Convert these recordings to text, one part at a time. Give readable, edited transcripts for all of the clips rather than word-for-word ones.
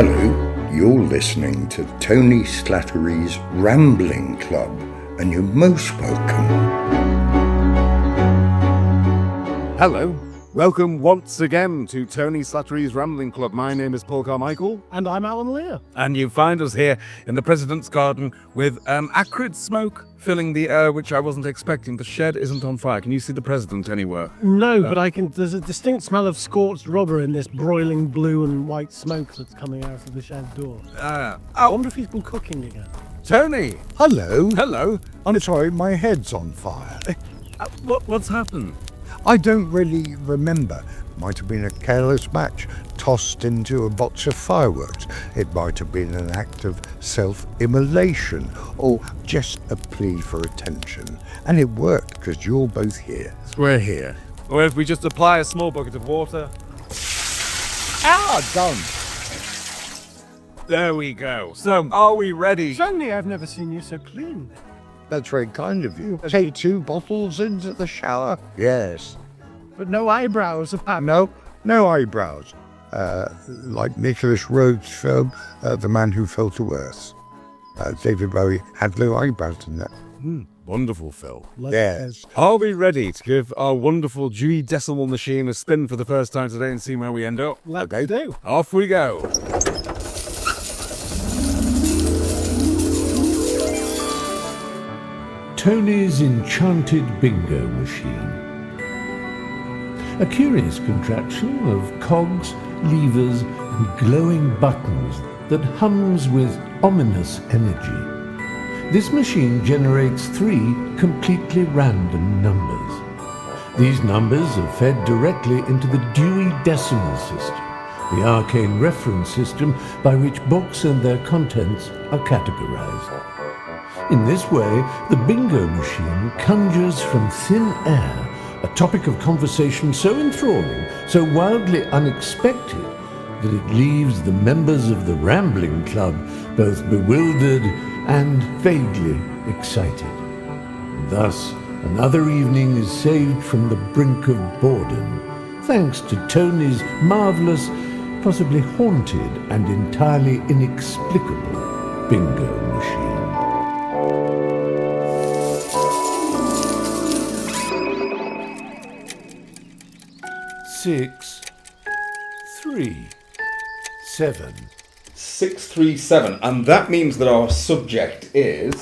Hello, you're listening to Tony Slattery's Rambling Club, and you're most welcome. Hello, welcome once again to Tony Slattery's Rambling Club. My name is Paul Carmichael. And I'm Alan Lear. And you find us here in the President's Garden with acrid smoke filling the air, which I wasn't expecting. The shed isn't on fire. Can you see the President anywhere? No, but there's a distinct smell of scorched rubber in this broiling blue and white smoke that's coming out of the shed door. I wonder if he's been cooking again. Tony! Hello. Hello. I'm sorry, my head's on fire. What's happened? I don't really remember. Might have been a careless match tossed into a box of fireworks. It might have been an act of self-immolation or just a plea for attention. And it worked because you're both here. We're here. Or if we just apply a small bucket of water. Done. There we go. So, are we ready? Certainly I've never seen you so clean. That's very kind of you. Take 2 bottles into the shower? Yes. But no eyebrows apart. No eyebrows. Like Nicholas Rogue's film, The Man Who Fell to Earth. David Bowie had no eyebrows in that. Wonderful, Phil. Yes. Are we ready to give our wonderful Dewey Decimal Machine a spin for the first time today and see where we end up? Let's do. Off we go. Tony's enchanted bingo machine. A curious contraption of cogs, levers and glowing buttons that hums with ominous energy. This machine generates 3 completely random numbers. These numbers are fed directly into the Dewey Decimal System, the arcane reference system by which books and their contents are categorized. In this way, the bingo machine conjures from thin air a topic of conversation so enthralling, so wildly unexpected, that it leaves the members of the Rambling Club both bewildered and vaguely excited. And thus, another evening is saved from the brink of boredom, thanks to Tony's marvellous, possibly haunted and entirely inexplicable bingo machine. 6, 3, 7. 637, and that means that our subject is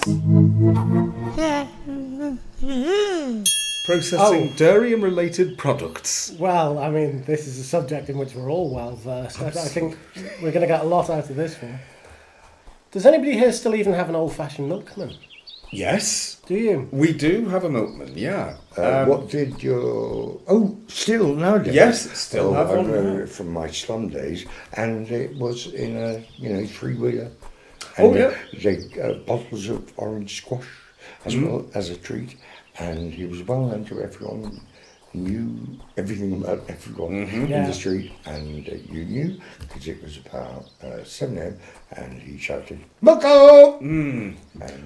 processing dairy and related products. Well, I mean, this is a subject in which we're all well versed. I think we're going to get a lot out of this one. Does anybody here still even have an old-fashioned milkman? Yes. Do you? We do have a milkman, yeah. What did your... Oh, still nowadays? Yes, still have I one. remember it from my slum days, and it was in a, 3-wheeler. Oh, And, yeah. They bottles of orange squash as well as a treat, and he was well known to everyone, knew everything about everyone in the street, and you knew because it was about 7 a.m. and he shouted, "Moko!"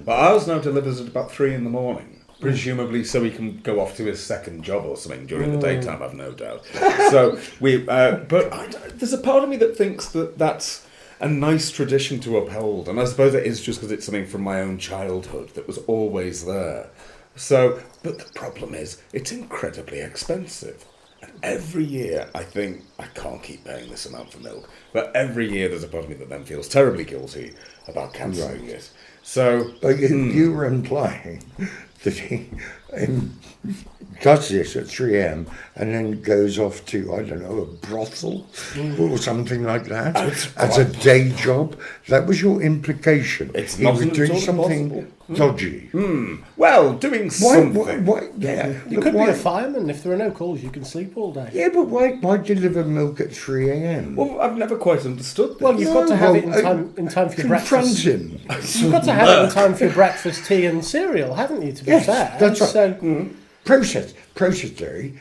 But ours now delivers at about 3 in the morning, presumably so he can go off to his second job or something during the daytime, I've no doubt. So there's a part of me that thinks that that's a nice tradition to uphold, and I suppose it is just because it's something from my own childhood that was always there. So, but the problem is, it's incredibly expensive. And every year, I think, I can't keep paying this amount for milk, but every year there's a part of me that then feels terribly guilty about cancelling it. So... But you were implying that he does this at 3 a.m. and then goes off to, I don't know, a brothel or something like that as a day job. That was your implication. It's he not was at doing all something possible. dodgy. Well, doing something. Why, yeah. You could be a fireman. If there are no calls, you can sleep all day. Yeah, but why deliver milk at 3 a.m.? Well, I've never quite understood this. Well, you've got to have it in time for your breakfast. Confront him. You've got to have it in time for your breakfast, tea and cereal, haven't you, to be fair? That's right. So, Process dairy,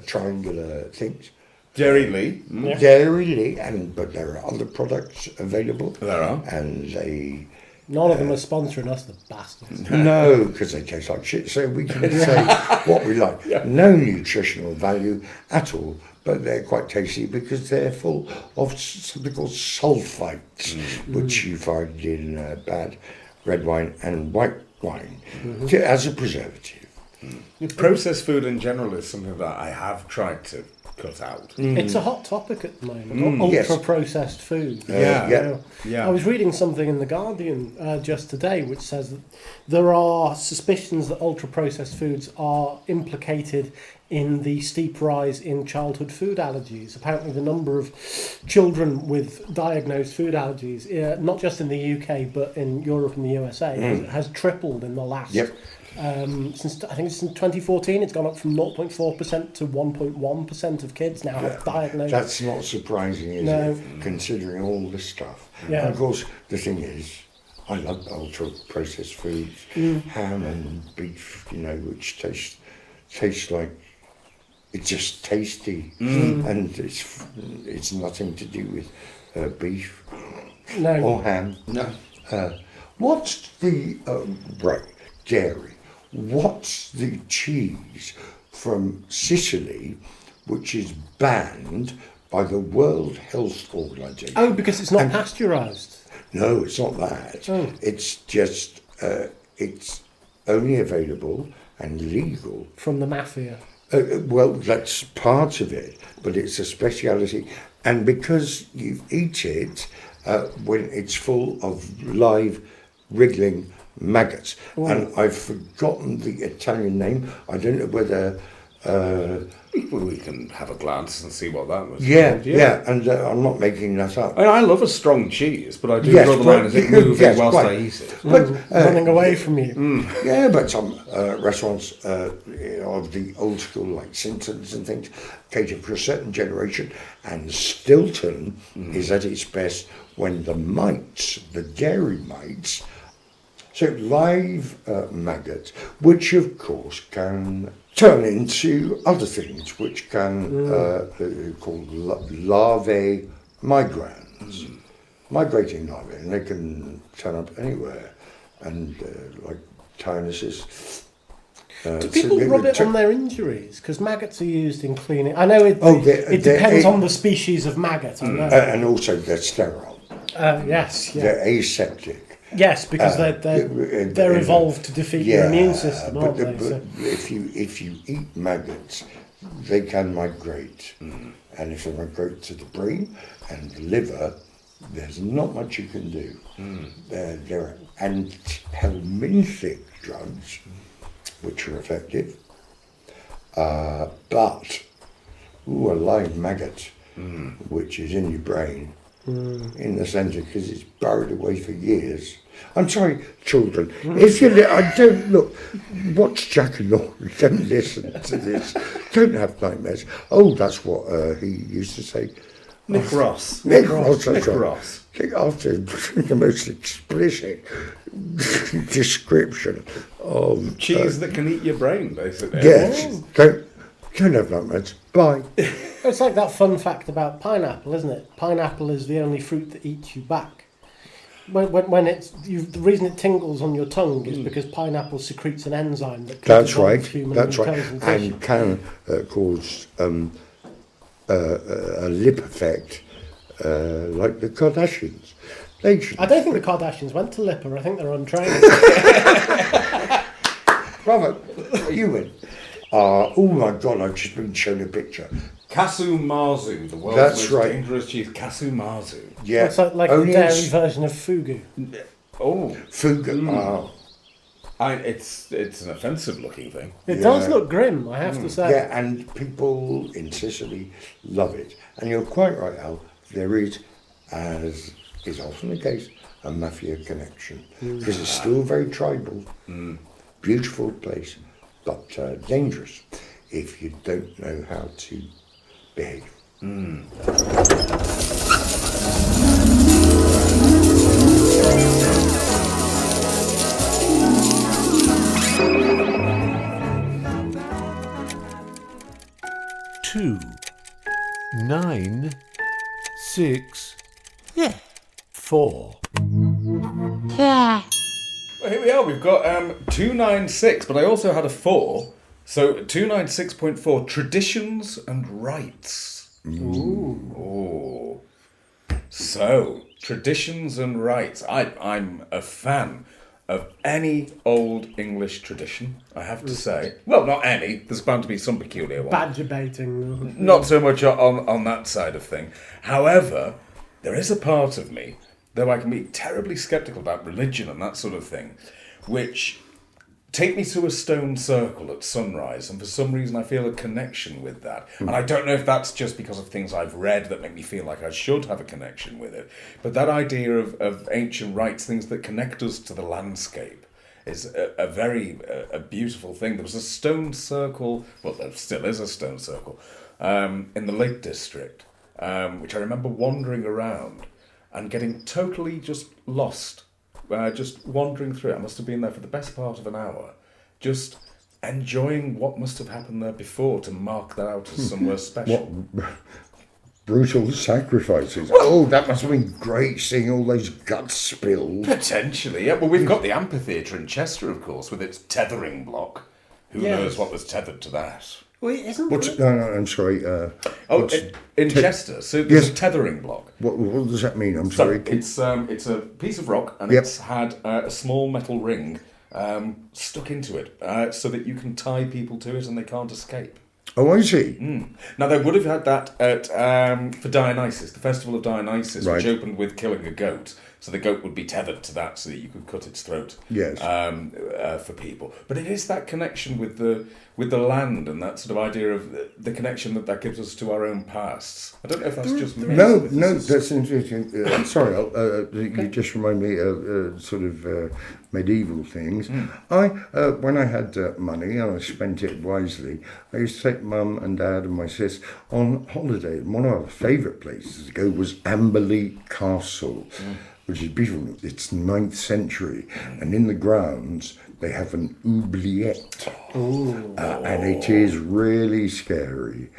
triangular things. Dairy Lee. Dairy, but there are other products available. There are. And they None of them are sponsoring us, the bastards. No, because they taste like shit. So we can say what we like. No nutritional value at all, but they're quite tasty because they're full of something called sulfites, which you find in bad red wine and white wine as a preservative. Processed food in general is something that I have tried to cut out. It's a hot topic at the moment. Ultra-processed food. Yeah. I was reading something in The Guardian just today which says that there are suspicions that ultra-processed foods are implicated in the steep rise in childhood food allergies. Apparently the number of children with diagnosed food allergies, not just in the UK but in Europe and the USA, has tripled in the last... since 2014, it's gone up from 0.4% to 1.1% of kids now have diagnosed. That's not surprising, is it? Considering all this stuff. Yeah. And of course, the thing is, I love ultra-processed foods, ham and beef, which tastes like it's just tasty, and it's nothing to do with beef or ham. No. What's the dairy? What's the cheese from Sicily, which is banned by the World Health Organization? Oh, because it's not pasteurised. No, it's not that. Oh. It's just it's only available and legal from the mafia. Well, that's part of it, but it's a speciality, and because you eat it when it's full of live wriggling maggots. And I've forgotten the Italian name. I don't know whether... we can have a glance and see what that was. Yeah, and I'm not making that up. I love a strong cheese, but I do draw the line as it moving whilst I eat it. But, running away from you. Yeah, but some restaurants of the old school, like Simpsons and things, cater for a certain generation, and Stilton is at its best when the mites, the dairy mites, so live maggots, which of course can turn into other things, which can called larvae migrans, migrating larvae, and they can turn up anywhere, and like tynuses. Do people rub it on their injuries? Because maggots are used in cleaning. I know it depends on the species of maggot. I know. And also they're sterile. Yes. Yeah. They're aseptic. Yes, because they're evolved to defeat your immune system, aren't they? But if you eat maggots, they can migrate, and if they migrate to the brain and the liver, there's not much you can do. There are antihelminthic drugs, which are effective, but a live maggot, which is in your brain, in the centre, because it's buried away for years. I'm sorry, children, if you watch Jack and Laurie, don't listen to this, don't have nightmares. Oh, that's what he used to say. Nick Ross. Nick Ross. After the most explicit description of cheese that can eat your brain, basically. Yes, don't have nightmares. Bye. It's like that fun fact about pineapple, isn't it? Pineapple is the only fruit that eats you back. When the reason it tingles on your tongue is because pineapple secretes an enzyme that can dissolve human mucosal tissue. And can cause a lip effect, like the Kardashians. I don't think the Kardashians went to Lipper. I think they're untrained. Bravo, you win. Oh my God, I've just been shown a picture. Casu marzu, the world's most dangerous cheese. Casu marzu. Yeah. It's like the dairy version of fugu. Oh. Fugu. It's an offensive looking thing. It does look grim, I have to say. Yeah, and people in Sicily love it. And you're quite right, Al. There is, as is often the case, a mafia connection. Because it's still very tribal. Beautiful place, but dangerous if you don't know how to behave. 2, 9, 6, 4. Well, here we are. We've got 296, but I also had a 4. So 296.4, traditions and rites. Ooh. So, traditions and rites. I'm a fan of any old English tradition, I have to say. Well, not any. There's bound to be some peculiar one. Badger baiting. Not so much on that side of thing. However, there is a part of me, though I can be terribly sceptical about religion and that sort of thing, which take me to a stone circle at sunrise, and for some reason I feel a connection with that. And I don't know if that's just because of things I've read that make me feel like I should have a connection with it. But that idea of ancient rites, things that connect us to the landscape, is a very beautiful thing. There was a stone circle, well, there still is a stone circle, in the Lake District, which I remember wandering around and getting totally just lost. Just wandering through it. I must have been there for the best part of an hour, just enjoying what must have happened there before to mark that out as somewhere special. What brutal sacrifices. Oh, that must have been great seeing all those guts spilled. Potentially, yeah. Well, we've got the amphitheatre in Chester, of course, with its tethering block. Who knows what was tethered to that? Wait, isn't What's, it? no, I'm sorry. In Chester, so there's a tethering block. What does that mean? I'm So sorry. it's a piece of rock, and Yep. it's had a small metal ring stuck into it, so that you can tie people to it and they can't escape. Oh, I see. Now, they would have had that at for Dionysus, the festival of Dionysus, Right. which opened with killing a goat. So the goat would be tethered to that so that you could cut its throat. Yes. For people. But it is that connection with the land and that sort of idea of the connection that gives us to our own pasts. I don't know if that's just me. No, that's interesting. Sorry, you just remind me of sort of medieval things. When I had money and I spent it wisely, I used to take Mum and Dad and my sis on holiday. And one of our favourite places to go was Amberley Castle, which is beautiful. It's 9th century, and in the grounds they have an oubliette, and it is really scary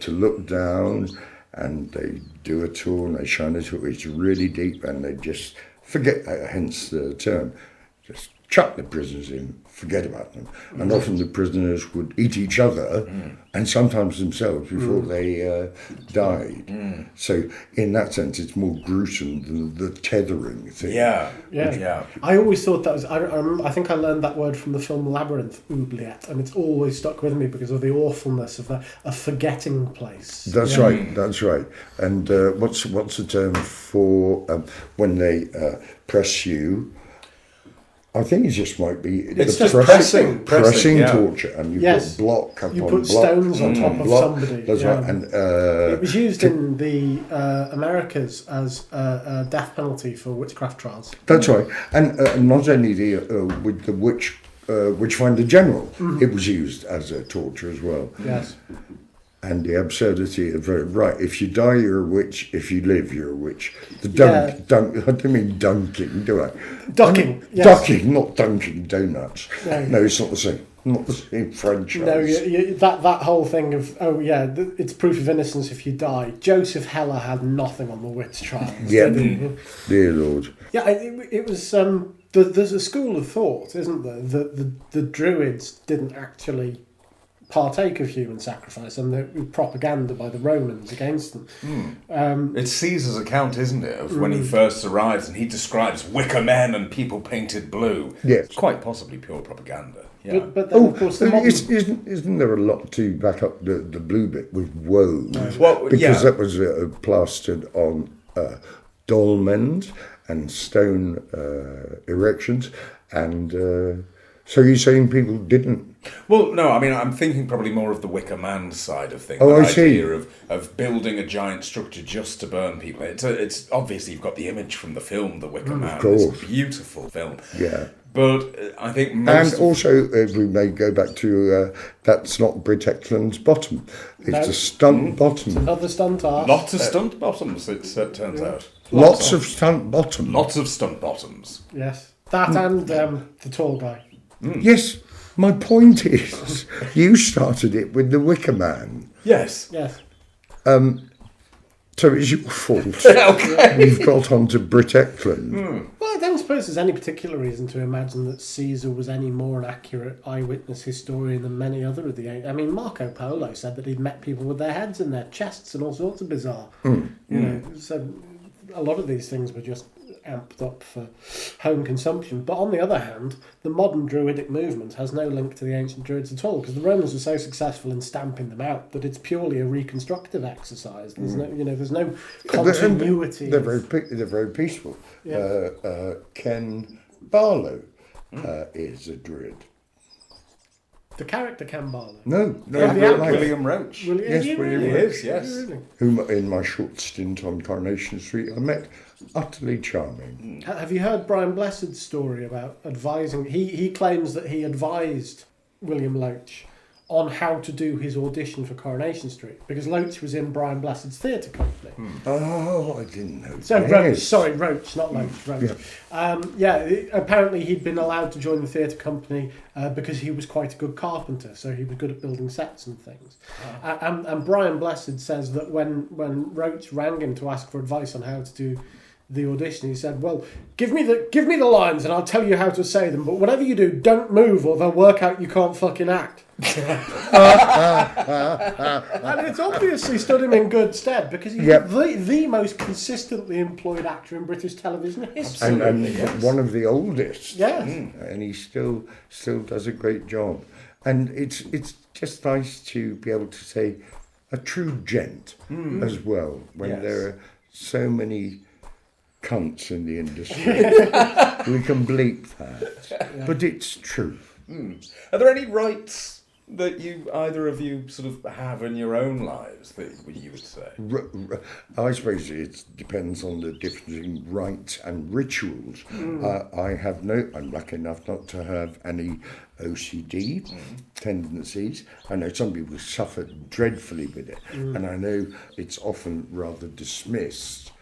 to look down. And they do a tour and they shine a tour. It's really deep, and they just forget. Hence the term, just chuck the prisoners in, forget about them. And often the prisoners would eat each other and sometimes themselves before they died. So in that sense, it's more gruesome than the tethering thing. Yeah. I always thought that was. I think I learned that word from the film Labyrinth, oubliette, and it's always stuck with me because of the awfulness of a forgetting place. That's right. That's right. And what's the term for when they press you? I think it just might be. It's just pressing yeah. torture, and you put block upon block. You put stones on top of somebody. That's right. And it was used in the Americas as a death penalty for witchcraft trials. That's right. And not only with the Witchfinder General, it was used as a torture as well. Yes. And the absurdity of if you die, you're a witch. If you live, you're a witch. I don't mean dunking, do I? Ducking. Yes. Ducking, not dunking donuts. No, it's not the same. Not the same franchise. No, that whole thing of it's proof of innocence if you die. Joseph Heller had nothing on the witch trials. Yeah, dear Lord. Yeah, it was. There's a school of thought, isn't there, that the Druids didn't actually partake of human sacrifice, and the propaganda by the Romans against them. It's Caesar's account, isn't it, of when he first arrives, and he describes wicker men and people painted blue. Yes. Quite possibly pure propaganda. Yeah. But then, of course, the modern... isn't there a lot to back up the blue bit with woes? Well, because that was plastered on dolmens and stone erections, and so you're saying people didn't. Well, no, I mean, I'm thinking probably more of the wicker man side of things. Oh, the I see. idea of building a giant structure just to burn people. It's obviously you've got the image from the film, The Wicker Man. Of course. It's a beautiful film. Yeah. But I think And also, we may go back to, that's not Britt Eckland's bottom. It's a stunt bottom. It's another stunt arse. Lots of stunt bottoms, it turns out. Lots of stunt bottom. Lots of stunt bottoms. Yes. That and the tall guy. Yes. My point is, you started it with the Wicker Man. Yes. Yes. So it's your fault. Okay. We've got onto Britt Eckland. Well, I don't suppose there's any particular reason to imagine that Caesar was any more an accurate eyewitness historian than many other of the... I mean, Marco Polo said that he'd met people with their heads in their chests and all sorts of bizarre... You know, so a lot of these things were just amped up for home consumption. But on the other hand, the modern druidic movement has no link to the ancient druids at all, because the Romans were so successful in stamping them out that it's purely a reconstructive exercise. There's no, you know, there's no continuity. They're very peaceful. Yeah. Ken Barlow is a druid. The character Ken Barlow. No, Yeah, the real actor. life. William Roach. Yes, William He Roach. is, yes. Really? Whom in my short stint on Coronation Street I met, utterly charming. Have you heard Brian Blessed's story about advising? He claims that he advised William Loach on how to do his audition for Coronation Street, because Loach was in Brian Blessed's theatre company. Oh, I didn't know. So Yes. Roach, not Loach. Roach. Apparently he'd been allowed to join the theatre company because he was quite a good carpenter, so he was good at building sets and things. And Brian Blessed says that when Roach rang him to ask for advice on how to do the audition, he said, "Well, give me the lines and I'll tell you how to say them. But whatever you do, don't move or they'll work out you can't fucking act." And it's obviously stood him in good stead, because he's the most consistently employed actor in British television history. And one of the oldest. Yes. And he still does a great job. And it's just nice to be able to say a true gent as well, when there are so many cunts in the industry. We can bleep that. But it's true. Are there any rites that either of you sort of have in your own lives that you would say? I suppose it depends on the difference between rites and rituals. I'm lucky enough not to have any OCD tendencies. I know some people suffer dreadfully with it, and I know it's often rather dismissed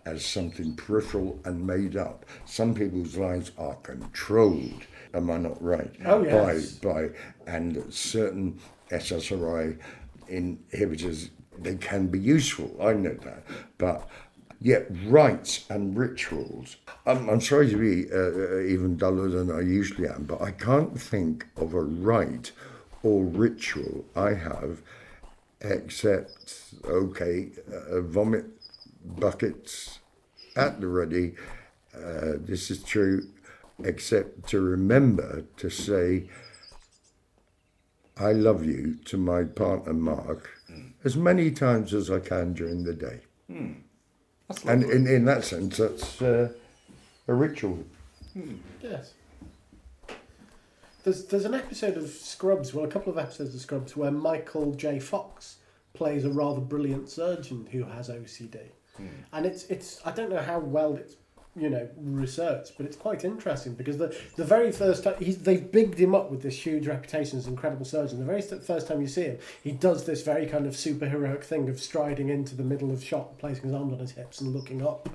as something peripheral and made up. Some people's lives are controlled, am I not right? Oh, yes. By and certain SSRI inhibitors, they can be useful, I know that. But yet rites and rituals, I'm sorry to be even duller than I usually am, but I can't think of a rite or ritual I have except, vomit buckets at the ready. This is true, except to remember to say I love you to my partner Mark as many times as I can during the day. And in that sense, that's a ritual. Yes. There's an episode of Scrubs, well, a couple of episodes of Scrubs, where Michael J. Fox plays a rather brilliant surgeon who has OCD. And it's I don't know how well it's researched, but it's quite interesting, because the very first time they've bigged him up with this huge reputation as an incredible surgeon. The very first time you see him, he does this very kind of superheroic thing of striding into the middle of shot, placing his arms on his hips and looking up,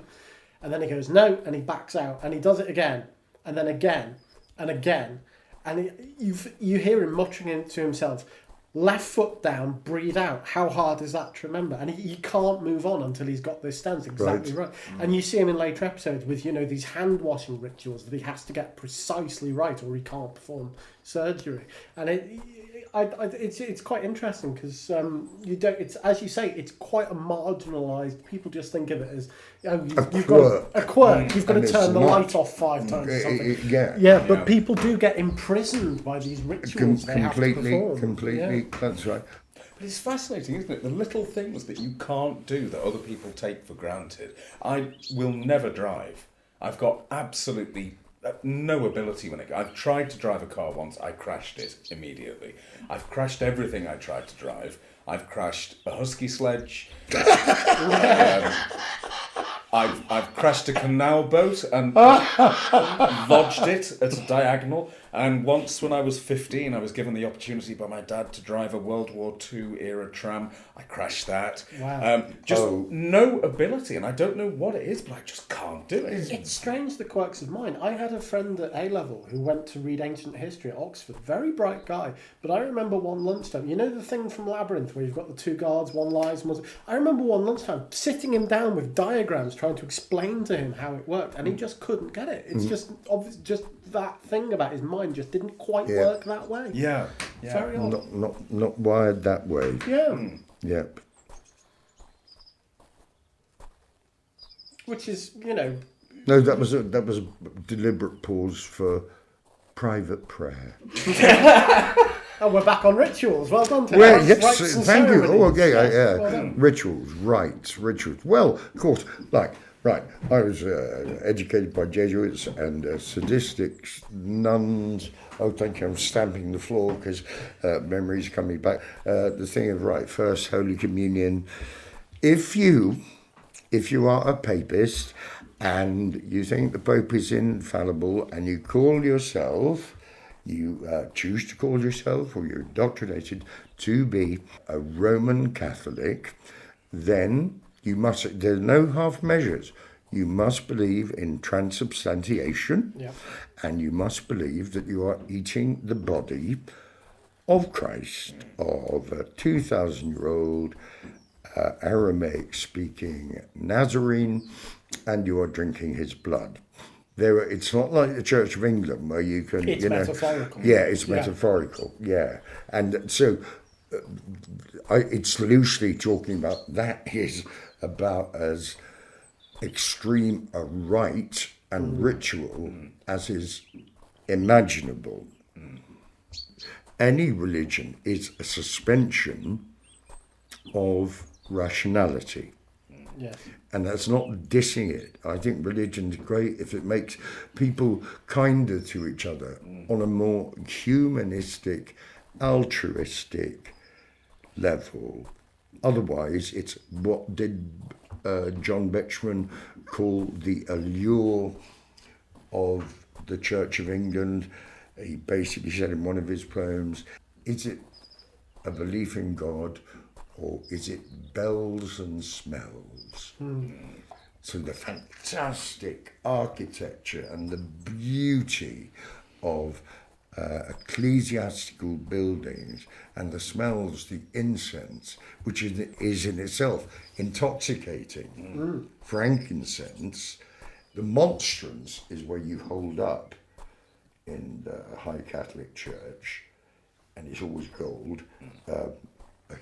and then he goes no, and he backs out, and he does it again, and then again and again, and you hear him muttering to himself, left foot down, breathe out. How hard is that to remember? And he can't move on until he's got this stance exactly right. And you see him in later episodes with, these hand washing rituals that he has to get precisely right, or he can't perform surgery. And it's quite interesting, because it's, as you say, it's quite a marginalised. People just think of it as you've got a quirk. You've got to turn the light off 5 times or something. But people do get imprisoned by these rituals. Completely. That's right. But it's fascinating, isn't it? The little things that you can't do that other people take for granted. I will never drive. I've got absolutely no ability when I've tried to drive a car once. I crashed it immediately. I've crashed everything I tried to drive. I've crashed a husky sledge. I've crashed a canal boat and lodged it at a diagonal. And once when I was 15, I was given the opportunity by my dad to drive a World War II era tram. I crashed that. Wow. No ability, and I don't know what it is, but I just can't do it. It's strange, the quirks of mind. I had a friend at A-level who went to read ancient history at Oxford. Very bright guy. But I remember one lunchtime, you know the thing from Labyrinth where you've got the two guards, one lies, one... I remember one lunchtime sitting him down with diagrams trying to explain to him how it worked, and he just couldn't get it. It's just that thing about his mind just didn't quite work that way. Yeah. Very odd. Not wired that way. Yeah. Yep. Which is, No, that was a deliberate pause for private prayer. Oh, we're back on rituals. Well done, Tim. Well, Rites yes, and thank you. Oh, ceremonies. okay, Yes, well yeah. done. Rituals, rites. Well, of course, right. I was educated by Jesuits and sadistic nuns. Oh, thank you. I'm stamping the floor because memories coming back. The thing of first Holy Communion. If you are a papist and you think the Pope is infallible and you call yourself, you choose to call yourself, or you're indoctrinated to be a Roman Catholic, then you must, there are no half measures. You must believe in transubstantiation, and you must believe that you are eating the body of Christ, of a 2,000-year-old Aramaic-speaking Nazarene, and you are drinking his blood. It's not like the Church of England where you can, It's metaphorical. Yeah, it's metaphorical. Yeah, and so it's loosely talking about that is about as extreme a rite and ritual as is imaginable. Any religion is a suspension of rationality. Yes. And that's not dissing it. I think religion's great if it makes people kinder to each other on a more humanistic, altruistic level. Otherwise, it's what did John Betjeman call the allure of the Church of England. He basically said in one of his poems, is it a belief in God, or is it bells and smells? So the fantastic architecture and the beauty of ecclesiastical buildings and the smells, the incense, which is in itself intoxicating. Frankincense, the monstrance is where you hold up in the High Catholic Church, and it's always gold, a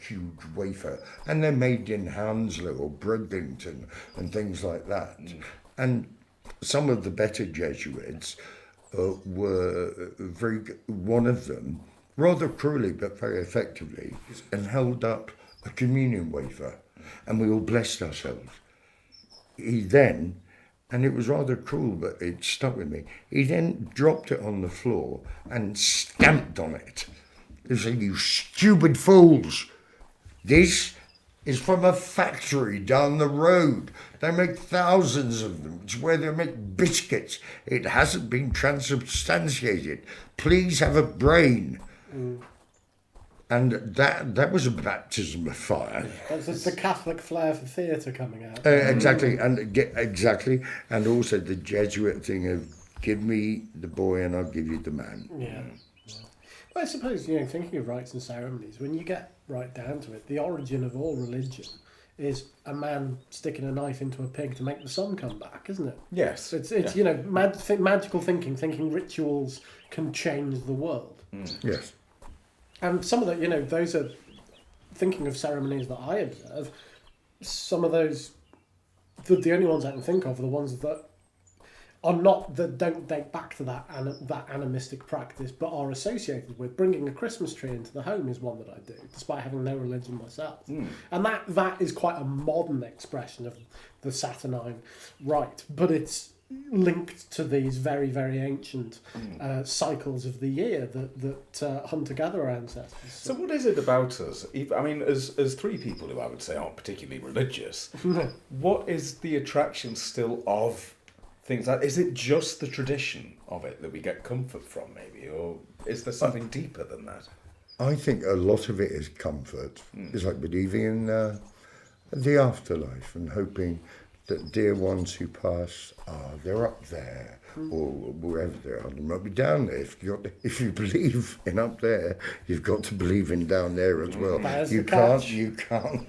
huge wafer, and they're made in Hounslow or Bridlington and things like that. And some of the better Jesuits were very good. One of them, rather cruelly but very effectively, and held up a communion wafer, and we all blessed ourselves. He then, and it was rather cruel, but it stuck with me, he then dropped it on the floor and stamped on it. He said, "You stupid fools! This is from a factory down the road. They make thousands of them. It's where they make biscuits. It hasn't been transubstantiated. Please have a brain." And that was a baptism of fire. That's the Catholic flair for theatre coming out. Exactly, and also the Jesuit thing of give me the boy and I'll give you the man. Yeah. Well, I suppose, thinking of rites and ceremonies, when you get right down to it, the origin of all religion is a man sticking a knife into a pig to make the sun come back, isn't it? Yes. It's magical thinking rituals can change the world. Yes. And some of the, those are, thinking of ceremonies that I observe, some of those, the only ones I can think of are the ones that are not, that don't date back to that animistic practice, but are associated with bringing a Christmas tree into the home is one that I do, despite having no religion myself. And that is quite a modern expression of the Saturnine rite, but it's linked to these very, very ancient cycles of the year that hunter-gatherer ancestors. So what is it about us? I mean, as three people who I would say aren't particularly religious, what is the attraction still of things like, is it just the tradition of it that we get comfort from, maybe, or is there something deeper than that? I think a lot of it is comfort. It's like believing in the afterlife and hoping that dear ones who pass, they're up there, or wherever they are. They might be down there. If you believe in up there, you've got to believe in down there as well. You can't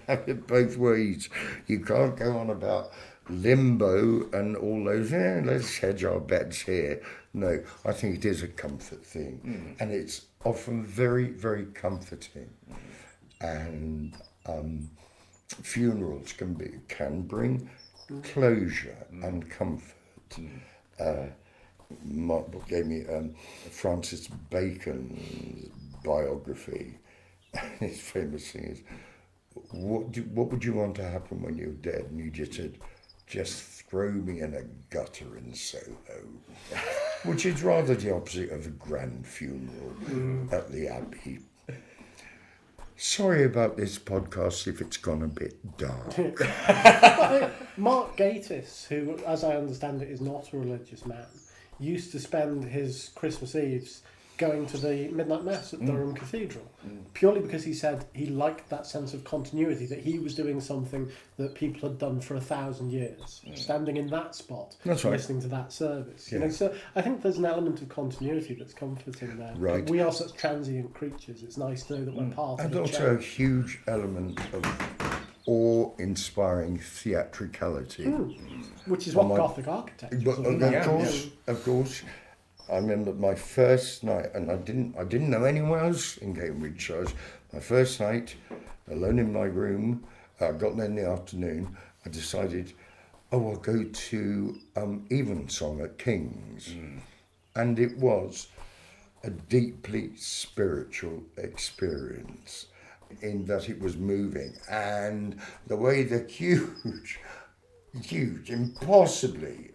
have it both ways. You can't go on about limbo and all those, let's hedge our bets here. No, I think it is a comfort thing, and it's often very, very comforting. And funerals can bring closure and comfort. Mark book gave me Francis Bacon's biography. His famous thing is, what would you want to happen when you're dead? And you just said, just throw me in a gutter in Soho, which is rather the opposite of a grand funeral at the Abbey. Sorry about this podcast if it's gone a bit dark. Mark Gatiss, who, as I understand it, is not a religious man, used to spend his Christmas Eves going to the midnight mass at Durham Cathedral, purely because he said he liked that sense of continuity, that he was doing something that people had done for 1,000 years, standing in that spot, listening to that service. You know, so I think there's an element of continuity that's comforting there. Right. We are such transient creatures. It's nice to know that we're part of And a also a change. huge element of awe-inspiring theatricality. Which is what Gothic architecture is But all about. of course, I remember my first night, and I didn't know anyone else in Cambridge. So my first night, alone in my room. I got there in the afternoon. I decided, I'll go to Evensong at King's, and it was a deeply spiritual experience, in that it was moving, and the way the huge, impossibly.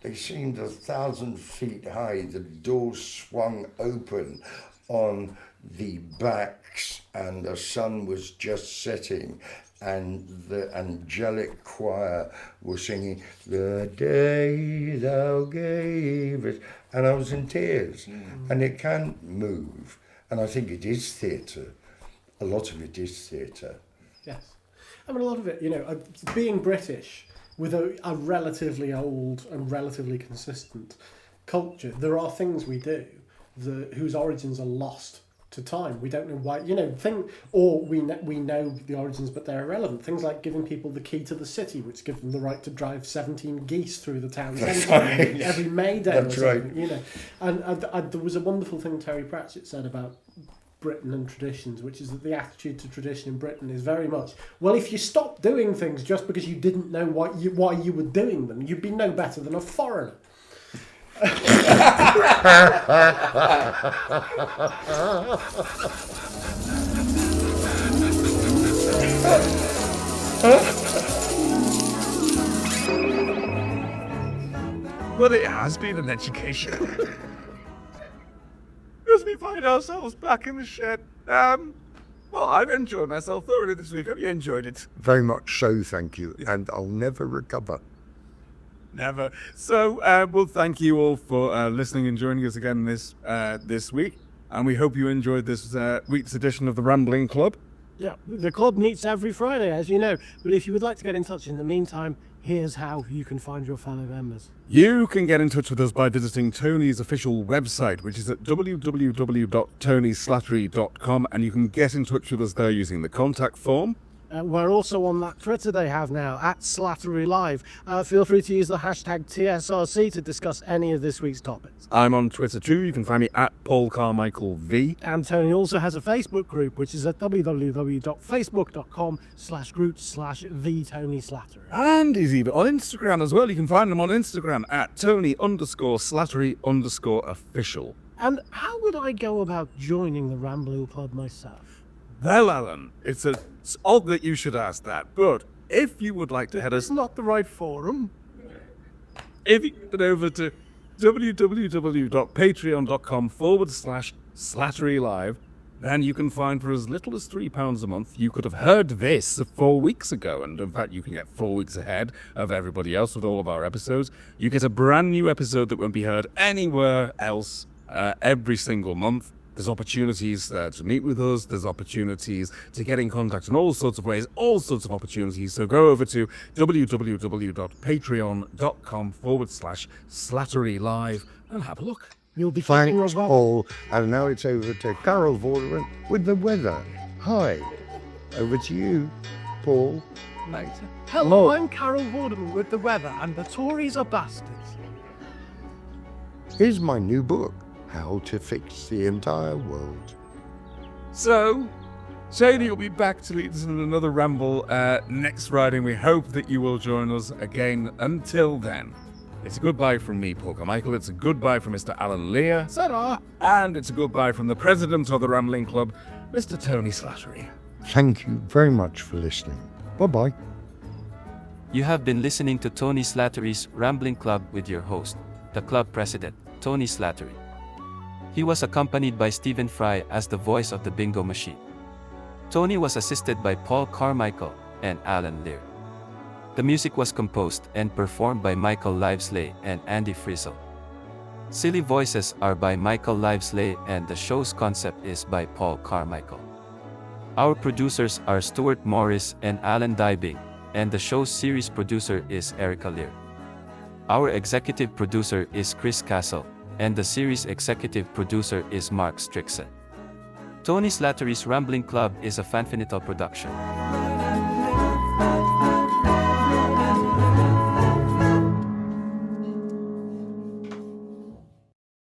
They seemed 1,000 feet high. The doors swung open on the backs, and the sun was just setting, and the angelic choir was singing, "The day thou gavest," and I was in tears. And it can move, and I think it is theatre. A lot of it is theatre. Yes. I mean, a lot of it, being British, with a relatively old and relatively consistent culture, there are things we do whose origins are lost to time. We don't know why, we know the origins, but they're irrelevant. Things like giving people the key to the city, which gives them the right to drive 17 geese through the town centre every May Day. That's or something, right. And there was a wonderful thing Terry Pratchett said about Britain and traditions, which is that the attitude to tradition in Britain is very much, well, if you stop doing things just because you didn't know why you were doing them, you'd be no better than a foreigner. Well, it has been an education. As we find ourselves back in the shed. Well, I've enjoyed myself thoroughly this week. Have you enjoyed it? Very much so, thank you. And I'll never recover. Never. So, we'll thank you all for listening and joining us again this week. And we hope you enjoyed this week's edition of the Rambling Club. Yeah, the club meets every Friday, as you know. But if you would like to get in touch in the meantime, here's how you can find your fellow members. You can get in touch with us by visiting Tony's official website, which is at www.tonyslattery.com, and you can get in touch with us there using the contact form. We're also on that Twitter they have now, at Slattery Live. Feel free to use the hashtag TSRC to discuss any of this week's topics. I'm on Twitter too. You can find me at Paul Carmichael V. And Tony also has a Facebook group, which is at www.facebook.com/group/TheTonySlattery. And he's even on Instagram as well. You can find him on Instagram at Tony_Slattery_official. And how would I go about joining the Rambling Club myself? Well, Alan, it's odd that you should ask that, but if you would like to head us... It's not the right forum. If you get over to www.patreon.com/Slattery Live, then you can find for as little as £3 a month. You could have heard this 4 weeks ago, and in fact you can get 4 weeks ahead of everybody else with all of our episodes. You get a brand new episode that won't be heard anywhere else every single month. There's opportunities to meet with us. There's opportunities to get in contact in all sorts of ways, all sorts of opportunities. So go over to www.patreon.com/Slattery Live and have a look. You'll be finding us all. And now it's over to Carol Vorderman with the weather. Hi. Over to you, Paul. Later. Hello, I'm Carol Vorderman with the weather, and the Tories are bastards. Here's my new book, How to Fix the Entire World. So, Shady will be back to lead us in another ramble next Friday. We hope that you will join us again. Until then, it's a goodbye from me, Paul Carmichael. It's a goodbye from Mr. Alan Lear. Ta-da! And it's a goodbye from the president of the Rambling Club, Mr. Tony Slattery. Thank you very much for listening. Bye-bye. You have been listening to Tony Slattery's Rambling Club with your host, the club president, Tony Slattery. He was accompanied by Stephen Fry as the voice of the bingo machine. Tony was assisted by Paul Carmichael and Alan Lear. The music was composed and performed by Michael Livesley and Andy Frizzle. Silly voices are by Michael Livesley and the show's concept is by Paul Carmichael. Our producers are Stuart Morris and Alan Dybing, and the show's series producer is Erica Lear. Our executive producer is Chris Castle, and the series executive producer is Mark Strickson. Tony Slattery's Rambling Club is a Fanfinital production.